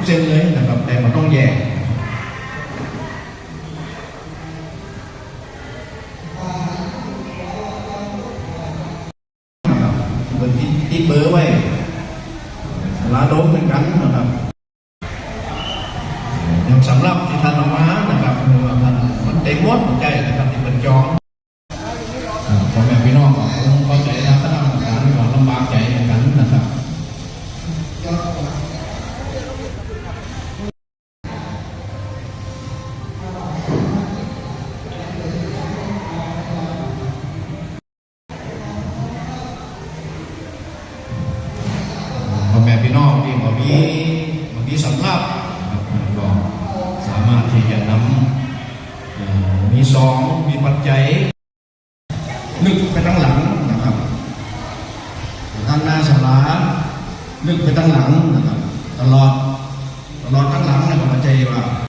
เส้นเลยนะครับแต่มันต้องแยกเป็นติดเบอร์ไว้ลาโดมเหมือนกันนะครับยังสำหรับที่ท่านเอามานะครับมันเต็มหมดหัวใจนะครับที่เป็นจองพ่อแม่พี่น้องก็คงเข้าใจนะคณะกรรมการก็ลำบากใจเหมือนกันนะครับพ่อแม่พี่น้องที่บางทีสำรับก็สามารถที่จะนำมีซองมีปัจจัยนึกไปตั้งหลังนะครับท่านหน้าสลานึกไปตั้งหลังนะครับตลอดตั้งหลังนะครับปัจจัยว่า